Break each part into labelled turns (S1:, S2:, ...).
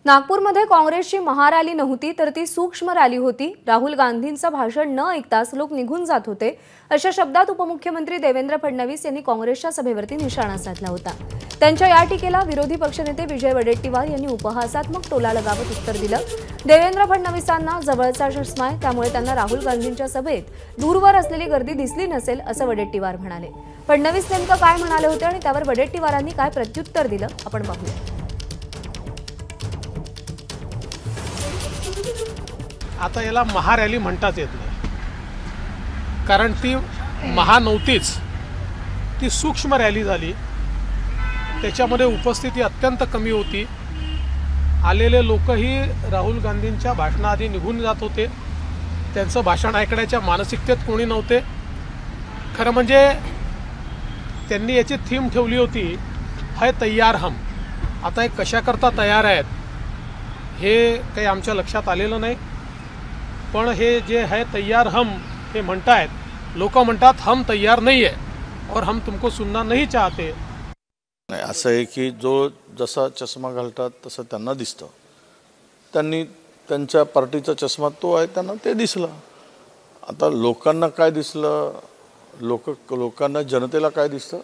S1: नागपूरमध्ये काँग्रेसची महारॅली नव्हती तर ती सूक्ष्म रॅली होती। राहुल गांधींचं भाषण न ऐकताच लोक निघून जात होते अशा शब्दात उपमुख्यमंत्री देवेंद्र फडणवीस यांनी काँग्रेसच्या सभेवरती निशाणा साधला होता। त्यांच्या या टीकेला विरोधी पक्षनेते विजय वडेट्टीवार यांनी उपहासात्मक टोला लगावत उत्तर दिलं। देवेंद्र फडणवीसांना जवळचा चष्मा आहे, त्यामुळे त्यांना राहुल गांधींच्या सभेत दूरवर असलेली गर्दी दिसली नसेल असं वडेट्टीवार म्हणाले। फडणवीस नेमकं काय म्हणाले होते आणि त्यावर वडेट्टीवारांनी काय प्रत्युत्तर दिलं आपण पाहूया।
S2: आता याला महारॅली म्हणताच येत नाही, कारण ती महा नव्हतीच, ती सूक्ष्म रॅली झाली। त्याच्यामध्ये उपस्थिती अत्यंत कमी होती। आलेले लोकही राहुल गांधींच्या भाषणाआधी निघून जात होते, त्यांचं भाषण ऐकण्याच्या मानसिकतेत कोणी नव्हते। खरं म्हणजे त्यांनी याची थीम ठेवली होती, है तैयार हम। आता हे कशाकरता तयार आहेत हे काही आमच्या लक्षात आलेलं नाही, पण हे जे है तैयार हम हे म्हणतायत, लोक म्हणतात हम तैयार नहीं है और हम तुमको सुनना नहीं चाहते।
S3: नाही, असं आहे की जो जसा चष्मा घालतात तसं त्यांना दिसतं। त्यांनी त्यांच्या पार्टीचा चष्मा तो आहे, त्यांना ते दिसलं। आता लोकांना काय दिसलं, लोकांना जनतेला काय दिसतं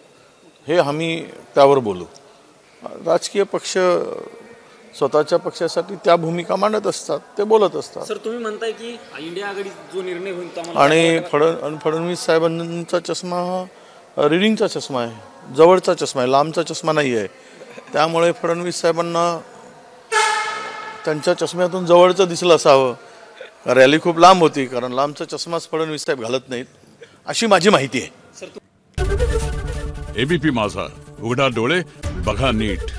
S3: हे आम्ही त्यावर बोलू। राजकीय पक्ष स्वतःच्या पक्षासाठी त्या भूमिका मांडत असतात, ते बोलत असतात।
S4: सर, तुम्ही म्हणताय की इंडिया आघाडी जो निर्णय होईल
S3: आणि फडणवीस साहेबांचा चष्मा हा रिडिंगचा चष्मा आहे, जवळचा चष्मा आहे, लांबचा चष्मा नाही आहे। त्यामुळे फडणवीस साहेबांना त्यांच्या चष्म्यातून जवळचं दिसलं असावं। रॅली खूप लांब होती, कारण लांबचा चष्माच फडणवीस साहेब घालत नाहीत अशी माझी माहिती आहे।
S5: एबीपी माझा, उघडा डोळे बघा नीट।